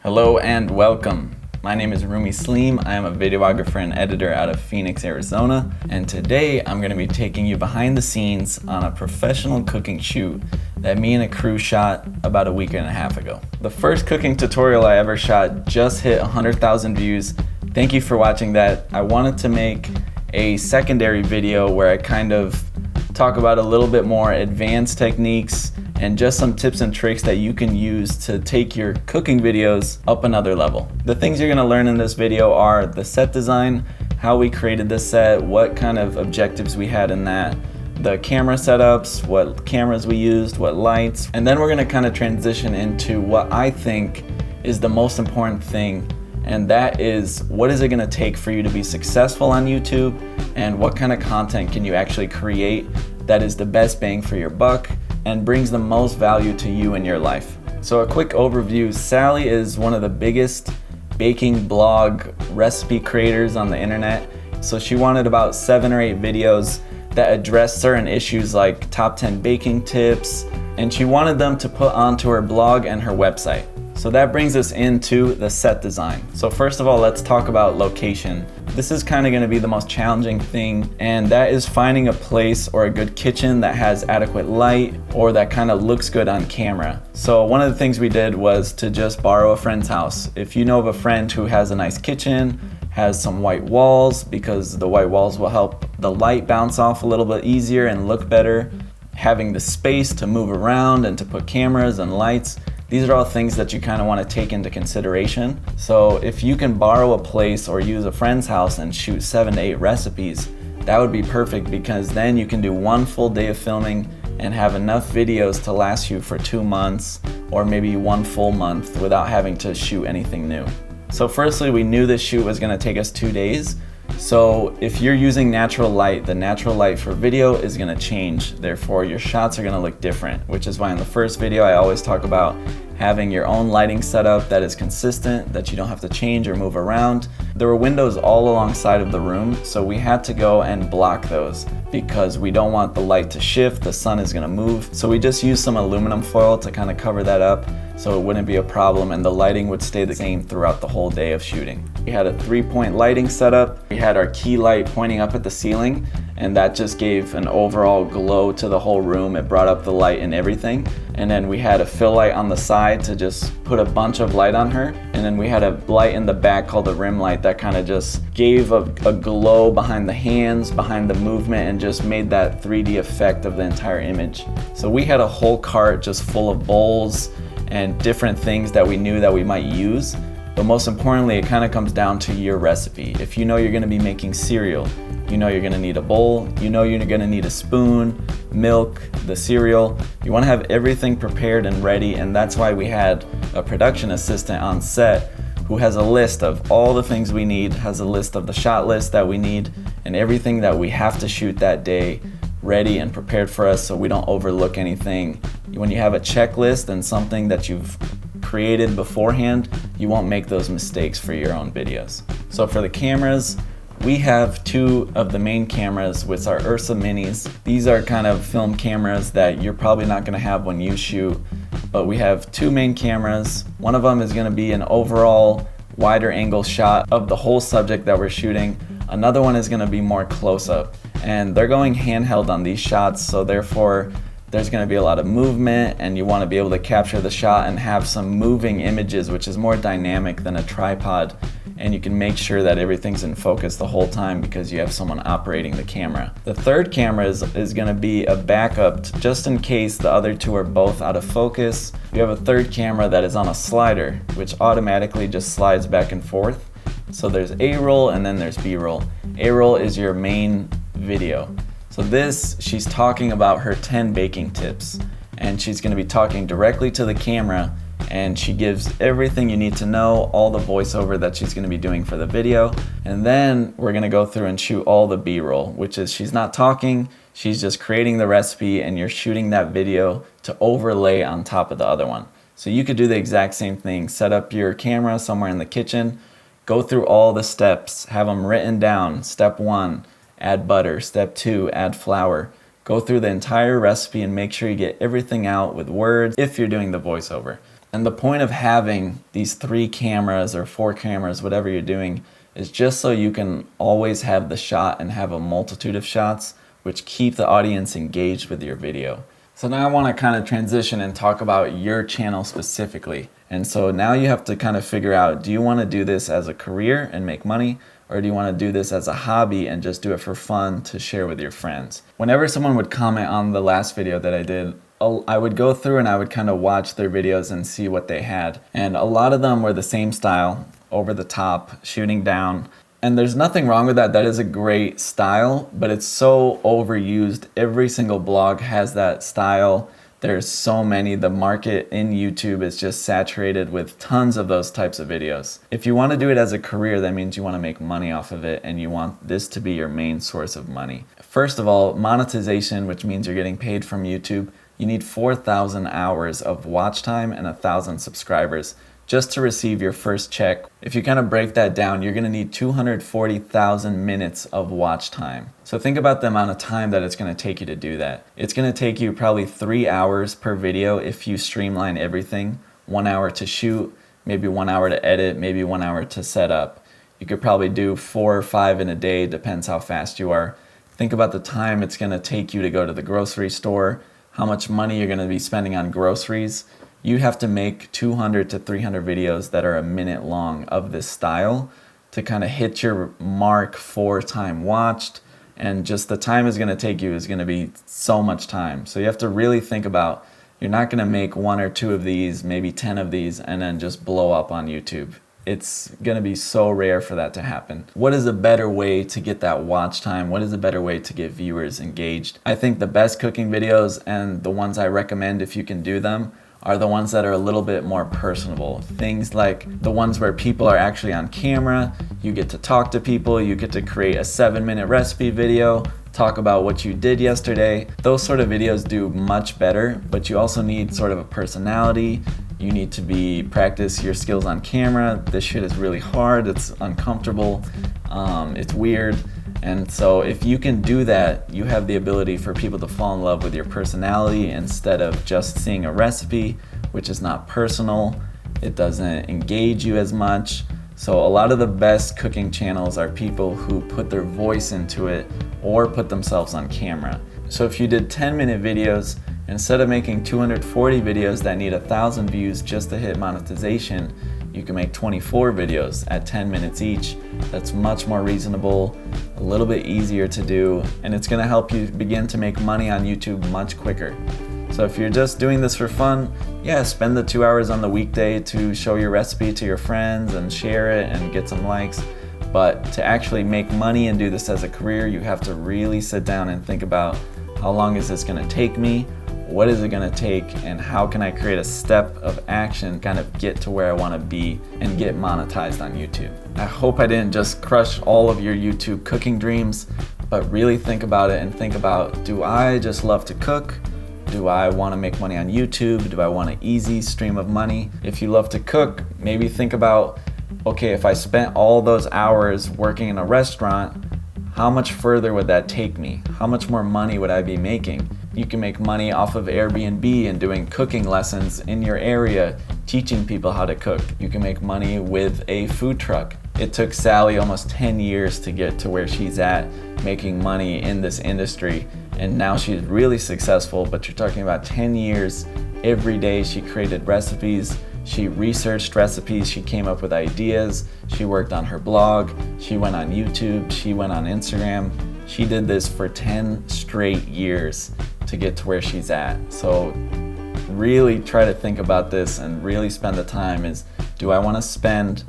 Hello and welcome. My name is Rumi Saleem. I am a videographer and editor out of Phoenix, Arizona. And today I'm going to be taking you behind the scenes on a professional cooking shoot that me and a crew shot about a week and a half ago. The first cooking tutorial I ever shot just hit 100,000 views. Thank you for watching that. I wanted to make a secondary video where I kind of talk about a little bit more advanced techniques and just some tips and tricks that you can use to take your cooking videos up another level. The things you're gonna learn in this video are the set design, how we created the set, what kind of objectives we had in that, the camera setups, what cameras we used, what lights, and then we're gonna kind of transition into what I think is the most important thing, and that is what is it gonna take for you to be successful on YouTube, and what kind of content can you actually create that is the best bang for your buck and brings the most value to you in your life. So a quick overview, Sally is one of the biggest baking blog recipe creators on the internet. So she wanted about 7 or 8 videos that address certain issues like top 10 baking tips, and she wanted them to put onto her blog and her website. So that brings us into the set design. So first of all, let's talk about location. This is kind of going to be the most challenging thing, and that is finding a place or a good kitchen that has adequate light or that kind of looks good on camera. So one of the things we did was to just borrow a friend's house. If you know of a friend who has a nice kitchen, has some white walls, because the white walls will help the light bounce off a little bit easier and look better, having the space to move around and to put cameras and lights, these are all things that you kind of want to take into consideration. So if you can borrow a place or use a friend's house and shoot 7 to 8 recipes, that would be perfect, because then you can do 1 full day of filming and have enough videos to last you for 2 months or maybe 1 full month without having to shoot anything new. So firstly, we knew this shoot was going to take us 2 days. So if you're using natural light, the natural light for video is going to change. Therefore, your shots are going to look different, which is why in the first video I always talk about having your own lighting setup that is consistent, that you don't have to change or move around. There were windows all alongside of the room, so we had to go and block those because we don't want the light to shift, the sun is going to move. So we just used some aluminum foil to kind of cover that up so it wouldn't be a problem and the lighting would stay the same throughout the whole day of shooting. We had a 3-point lighting setup. We had our key light pointing up at the ceiling, and that just gave an overall glow to the whole room. It brought up the light and everything. And then we had a fill light on the side to just put a bunch of light on her. And then we had a light in the back called a rim light that kind of just gave a glow behind the hands, behind the movement, and just made that 3D effect of the entire image. So we had a whole cart just full of bowls and different things that we knew that we might use. But most importantly, it kind of comes down to your recipe. If you know you're gonna be making cereal, you know you're gonna need a bowl, you know you're gonna need a spoon, milk, the cereal. You wanna have everything prepared and ready, and that's why we had a production assistant on set who has a list of all the things we need, has a list of the shot list that we need, and everything that we have to shoot that day ready and prepared for us so we don't overlook anything. When you have a checklist and something that you've created beforehand, you won't make those mistakes for your own videos. So for the cameras, we have 2 of the main cameras, which are Ursa Minis. These are kind of film cameras that you're probably not going to have when you shoot, but we have 2 main cameras. One of them is going to be an overall wider angle shot of the whole subject that we're shooting. Another one is going to be more close-up, and they're going handheld on these shots, so therefore there's going to be a lot of movement, and you want to be able to capture the shot and have some moving images, which is more dynamic than a tripod, and you can make sure that everything's in focus the whole time because you have someone operating the camera. The third camera is going to be a backup just in case the other 2 are both out of focus. You have a third camera that is on a slider, which automatically just slides back and forth. So there's A-roll and then there's B-roll. A-roll is your main video. So this, she's talking about her 10 baking tips, and she's going to be talking directly to the camera, and she gives everything you need to know, all the voiceover that she's going to be doing for the video. And then we're going to go through and shoot all the B-roll, which is she's not talking, she's just creating the recipe, and you're shooting that video to overlay on top of the other one. So you could do the exact same thing, set up your camera somewhere in the kitchen, go through all the steps, have them written down. Step 1, add butter. Step 2, add flour. Go through the entire recipe and make sure you get everything out with words if you're doing the voiceover. And the point of having these 3 cameras or 4 cameras, whatever you're doing, is just so you can always have the shot and have a multitude of shots which keep the audience engaged with your video. So now I want to kind of transition and talk about your channel specifically. And so now you have to kind of figure out, do you want to do this as a career and make money? Or do you want to do this as a hobby and just do it for fun to share with your friends? Whenever someone would comment on the last video that I did, I would go through and I would kind of watch their videos and see what they had. And a lot of them were the same style, over the top, shooting down. And there's nothing wrong with that. That is a great style, but it's so overused. Every single blog has that style. There's so many. The market in YouTube is just saturated with tons of those types of videos. If you want to do it as a career, that means you want to make money off of it and you want this to be your main source of money. First of all, monetization, which means you're getting paid from YouTube. You need 4,000 hours of watch time and 1,000 subscribers just to receive your first check. If you kind of break that down, you're going to need 240,000 minutes of watch time. So think about the amount of time that it's going to take you to do that. It's going to take you probably 3 hours per video if you streamline everything. 1 hour to shoot, maybe 1 hour to edit, maybe 1 hour to set up. You could probably do 4 or 5 in a day, depends how fast you are. Think about the time it's going to take you to go to the grocery store, how much money you're going to be spending on groceries. You have to make 200 to 300 videos that are a minute long of this style to kind of hit your mark for time watched, and just the time is going to take you is going to be so much time. So you have to really think about, you're not going to make 1 or 2 of these, maybe 10 of these, and then just blow up on YouTube. It's going to be so rare for that to happen. What is a better way to get that watch time? What is a better way to get viewers engaged? I think the best cooking videos, and the ones I recommend if you can do them, are the ones that are a little bit more personable. Things like the ones where people are actually on camera, you get to talk to people, you get to create a 7-minute recipe video, talk about what you did yesterday. Those sort of videos do much better, but you also need sort of a personality. You need to practice your skills on camera. This shit is really hard, it's uncomfortable, it's weird. And so if you can do that, you have the ability for people to fall in love with your personality instead of just seeing a recipe, which is not personal. It doesn't engage you as much. So a lot of the best cooking channels are people who put their voice into it or put themselves on camera. So if you did 10-minute videos, instead of making 240 videos that need 1,000 views just to hit monetization, you can make 24 videos at 10 minutes each. That's much more reasonable, a little bit easier to do, and it's gonna help you begin to make money on YouTube much quicker. So if you're just doing this for fun, yeah, spend the 2 hours on the weekday to show your recipe to your friends and share it and get some likes. But to actually make money and do this as a career, you have to really sit down and think about, how long is this gonna take me? What is it gonna take, and how can I create a step of action, kind of get to where I wanna be and get monetized on YouTube? I hope I didn't just crush all of your YouTube cooking dreams, but really think about it and think about, do I just love to cook? Do I wanna make money on YouTube? Do I want an easy stream of money? If you love to cook, maybe think about, okay, if I spent all those hours working in a restaurant, how much further would that take me? How much more money would I be making? You can make money off of Airbnb and doing cooking lessons in your area, teaching people how to cook. You can make money with a food truck. It took Sally almost 10 years to get to where she's at, making money in this industry, and now she's really successful, but you're talking about 10 years. Every day she created recipes, she researched recipes, she came up with ideas, she worked on her blog, she went on YouTube, she went on Instagram. She did this for 10 straight years to get to where she's at. So really try to think about this and really spend the time. Do I want to spend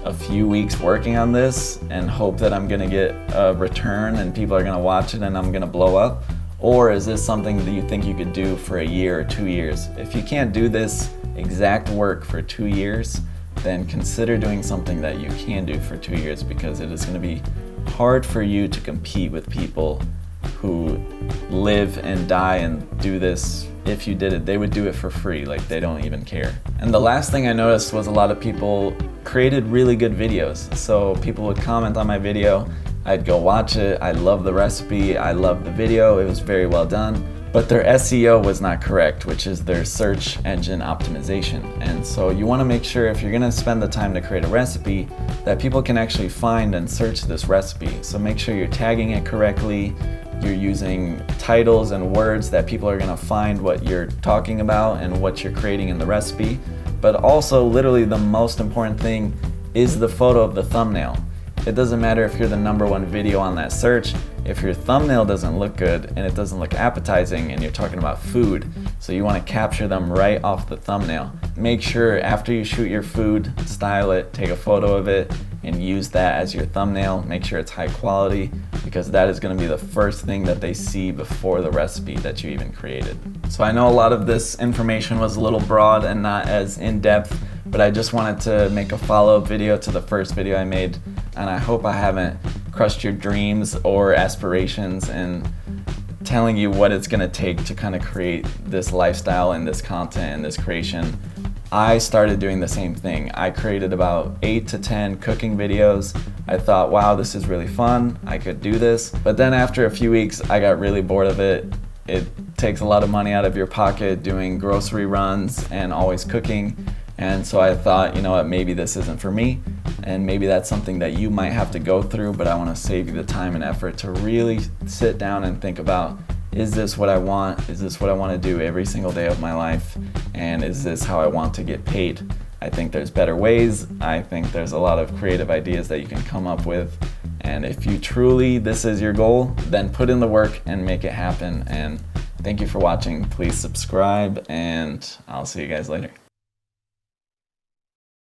a few weeks working on this and hope that I'm gonna get a return and people are gonna watch it and I'm gonna blow up? Or is this something that you think you could do for a year or 2 years? If you can't do this exact work for 2 years, then consider doing something that you can do for 2 years, because it is gonna be hard for you to compete with people who live and die and do this. If you did it, they would do it for free, like they don't even care. And the last thing I noticed was a lot of people created really good videos. So people would comment on my video, I'd go watch it, I love the recipe, I love the video, it was very well done, but their SEO was not correct, which is their search engine optimization. And so you want to make sure, if you're going to spend the time to create a recipe, that people can actually find and search this recipe. So make sure you're tagging it correctly, you're using titles and words that people are going to find what you're talking about and what you're creating in the recipe. But also, literally the most important thing is the photo of the thumbnail. It doesn't matter if you're the #1 video on that search, if your thumbnail doesn't look good and it doesn't look appetizing and you're talking about food, so you want to capture them right off the thumbnail. Make sure after you shoot your food, style it, take a photo of it, and use that as your thumbnail. Make sure it's high quality, because that is going to be the first thing that they see before the recipe that you even created. So I know a lot of this information was a little broad and not as in-depth, but I just wanted to make a follow-up video to the first video I made, and I hope I haven't crushed your dreams or aspirations in telling you what it's going to take to kind of create this lifestyle and this content and this creation. I started doing the same thing. I created about 8 to 10 cooking videos. I thought, wow, this is really fun, I could do this. But then after a few weeks, I got really bored of it. It takes a lot of money out of your pocket doing grocery runs and always cooking. And so I thought, you know what, maybe this isn't for me, and maybe that's something that you might have to go through, but I want to save you the time and effort to really sit down and think about, is this what I want? Is this what I want to do every single day of my life? And is this how I want to get paid? I think there's better ways. I think there's a lot of creative ideas that you can come up with. And if you truly, this is your goal, then put in the work and make it happen. And thank you for watching. Please subscribe, and I'll see you guys later.